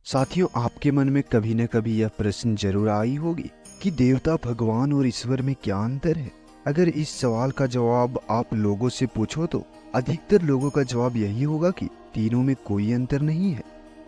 साथियों, आपके मन में कभी न कभी यह प्रश्न जरूर आई होगी कि देवता, भगवान और ईश्वर में क्या अंतर है। अगर इस सवाल का जवाब आप लोगों से पूछो तो अधिकतर लोगों का जवाब यही होगा कि तीनों में कोई अंतर नहीं है।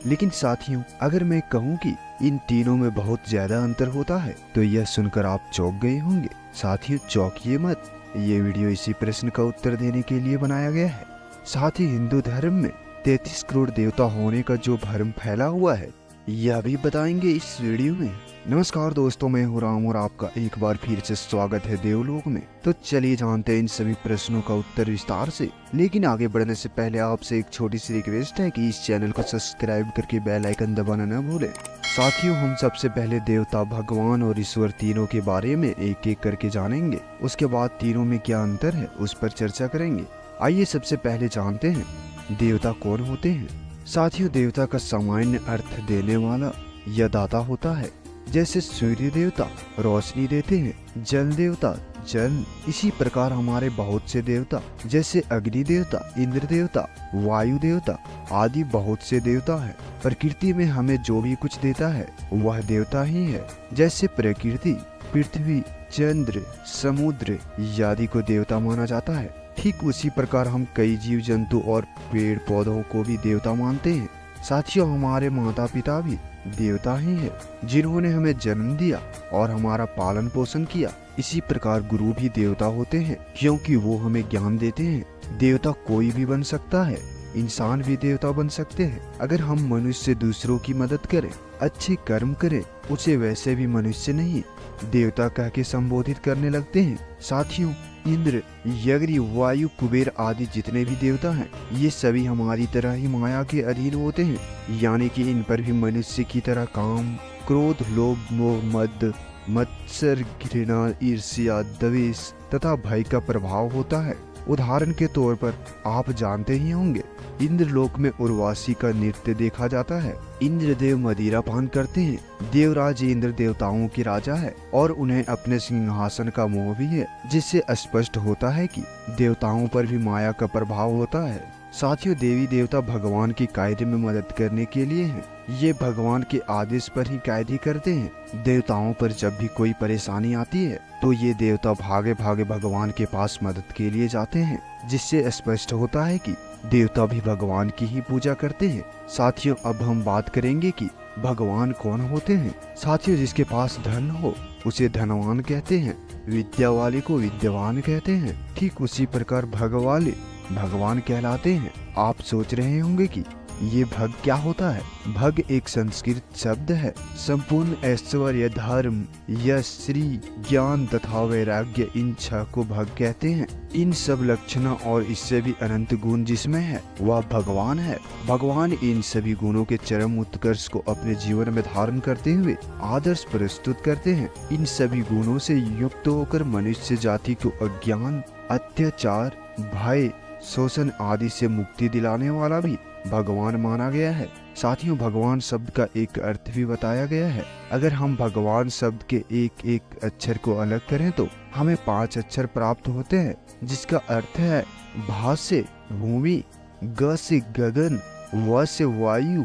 लेकिन साथियों, अगर मैं कहूँ कि इन तीनों में बहुत ज्यादा अंतर होता है तो यह सुनकर आप चौंक गए होंगे। साथियों, चौंकिए मत, ये वीडियो इसी प्रश्न का उत्तर देने के लिए बनाया गया है। साथ ही हिंदू धर्म में 33 करोड़ देवता होने का जो भ्रम फैला हुआ है, यह भी बताएंगे इस वीडियो में। नमस्कार दोस्तों, मैं हूं राम और आपका एक बार फिर से स्वागत है देवलोक में। तो चलिए जानते हैं इन सभी प्रश्नों का उत्तर विस्तार से। लेकिन आगे बढ़ने से पहले आपसे एक छोटी सी रिक्वेस्ट है कि इस चैनल को सब्सक्राइब करके बेल आइकन दबाना न भूलें। साथियों, हम सबसे पहले देवता, भगवान और ईश्वर तीनों के बारे में एक एक करके जानेंगे। उसके बाद तीनों में क्या अंतर है उस पर चर्चा करेंगे। आइए सबसे पहले जानते हैं देवता कौन होते हैं। साथियों, देवता का सामान्य अर्थ देने वाला या दाता होता है। जैसे सूर्य देवता रोशनी देते हैं, जल देवता जल। इसी प्रकार हमारे बहुत से देवता जैसे अग्नि देवता, इंद्र देवता, वायु देवता आदि बहुत से देवता है। प्रकृति में हमें जो भी कुछ देता है वह देवता ही है। जैसे प्रकृति, पृथ्वी, चंद्र, समुद्र आदि को देवता माना जाता है। ठीक उसी प्रकार हम कई जीव जंतु और पेड़ पौधों को भी देवता मानते हैं। साथियों, हमारे माता पिता भी देवता ही है, जिन्होंने हमें जन्म दिया और हमारा पालन पोषण किया। इसी प्रकार गुरु भी देवता होते हैं, क्योंकि वो हमें ज्ञान देते हैं। देवता कोई भी बन सकता है, इंसान भी देवता बन सकते हैं। अगर हम मनुष्य दूसरों की मदद करें, अच्छे कर्म करें, उसे वैसे भी मनुष्य नहीं देवता कह के संबोधित करने लगते हैं। साथियों, इंद्र, यज्ञ, वायु, कुबेर आदि जितने भी देवता हैं, ये सभी हमारी तरह ही माया के अधीन होते हैं। यानी कि इन पर भी मनुष्य की तरह काम, क्रोध, लोभ, मोह, मद, मत्सर, घृणा, ईर्ष्या, द्वेष तथा भय का प्रभाव होता है। उदाहरण के तौर पर आप जानते ही होंगे, इंद्रलोक में उर्वशी का नृत्य देखा जाता है। इंद्रदेव मदिरा पान करते हैं। देवराज इंद्र देवताओं के राजा है और उन्हें अपने सिंहासन का मोह भी है, जिससे स्पष्ट होता है कि देवताओं पर भी माया का प्रभाव होता है। साथियों, देवी देवता भगवान की कार्य में मदद करने के लिए हैं। ये भगवान के आदेश पर ही कार्य करते हैं। देवताओं पर जब भी कोई परेशानी आती है तो ये देवता भागे भागे भगवान के पास मदद के लिए जाते हैं, जिससे स्पष्ट होता है कि देवता भी भगवान की ही पूजा करते हैं। साथियों, अब हम बात करेंगे कि भगवान कौन होते हैं। साथियों, जिसके पास धन हो उसे धनवान कहते हैं, विद्या वाले को विद्यावान कहते हैं। ठीक उसी प्रकार भग वाले भगवान कहलाते हैं। आप सोच रहे होंगे कि ये भग क्या होता है। भग एक संस्कृत शब्द है। संपूर्ण ऐश्वर्य, धर्म, यश, श्री, ज्ञान तथा वैराग्य, इन छह को भग कहते हैं। इन सब लक्षणों और इससे भी अनंत गुण जिसमें है वह भगवान है। भगवान इन सभी गुणों के चरम उत्कर्ष को अपने जीवन में धारण करते हुए आदर्श प्रस्तुत करते हैं। इन सभी गुणों से युक्त होकर मनुष्य जाति को अज्ञान, अत्याचार, भय, शोषण आदि से मुक्ति दिलाने वाला भी भगवान माना गया है। साथियों, भगवान शब्द का एक अर्थ भी बताया गया है। अगर हम भगवान शब्द के एक एक अक्षर को अलग करें तो हमें 5 अक्षर प्राप्त होते हैं, जिसका अर्थ है भा से भूमि, ग से गगन, व से वायु,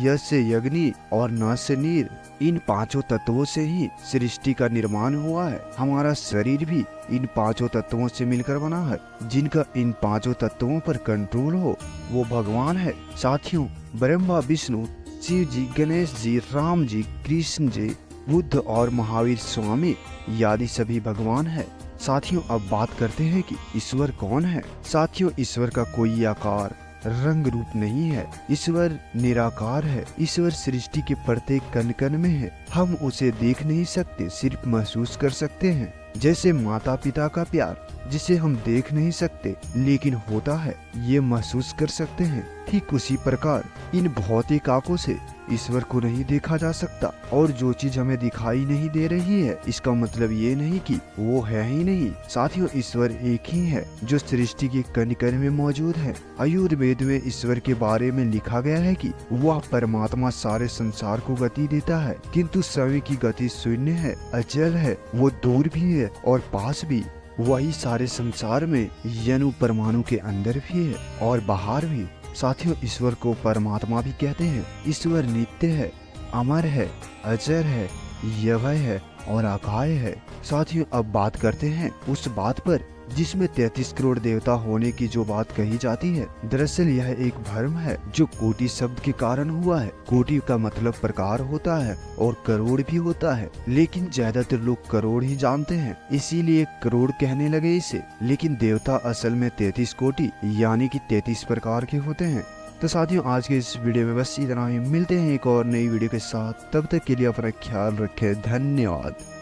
य से अग्नि और न से नीर। इन पांचों तत्वों से ही सृष्टि का निर्माण हुआ है। हमारा शरीर भी इन पांचों तत्वों से मिलकर बना है। जिनका इन पांचों तत्वों पर कंट्रोल हो वो भगवान है। साथियों, ब्रह्मा, विष्णु, शिव जी, गणेश जी, राम जी, कृष्ण जी, बुद्ध और महावीर स्वामी आदि सभी भगवान है। साथियों, अब बात करते हैं कि ईश्वर कौन है। साथियों, ईश्वर का कोई आकार, रंग, रूप नहीं है। ईश्वर निराकार है। ईश्वर सृष्टि के प्रत्येक कण कण में है। हम उसे देख नहीं सकते, सिर्फ महसूस कर सकते हैं। जैसे माता पिता का प्यार, जिसे हम देख नहीं सकते लेकिन होता है, ये महसूस कर सकते हैं। ठीक उसी प्रकार इन भौतिक आंखों से ईश्वर को नहीं देखा जा सकता। और जो चीज हमें दिखाई नहीं दे रही है, इसका मतलब ये नहीं कि वो है ही नहीं। साथियों, ईश्वर एक ही है जो सृष्टि के कण कण में मौजूद है। आयुर्वेद में ईश्वर के बारे में लिखा गया है कि वह परमात्मा सारे संसार को गति देता है, किंतु समय की गति शून्य है, अचल है। वो दूर भी है और पास भी। वही सारे संसार में यनु परमाणु के अंदर भी है और बाहर भी। साथियों, ईश्वर को परमात्मा भी कहते हैं। ईश्वर नित्य है, अमर है, अजर है, यभय है और अकाय है। साथियों, अब बात करते हैं उस बात पर जिसमें 33 करोड़ देवता होने की जो बात कही जाती है। दरअसल यह एक भ्रम है जो कोटि शब्द के कारण हुआ है। कोटि का मतलब प्रकार होता है और करोड़ भी होता है, लेकिन ज्यादातर लोग करोड़ ही जानते हैं, इसीलिए करोड़ कहने लगे इसे। लेकिन देवता असल में 33 कोटि यानी कि 33 प्रकार के होते हैं। तो साथियों, आज के इस वीडियो में बस इतना ही। मिलते हैं एक और नई वीडियो के साथ, तब तक के लिए अपना ख्याल रखें। धन्यवाद।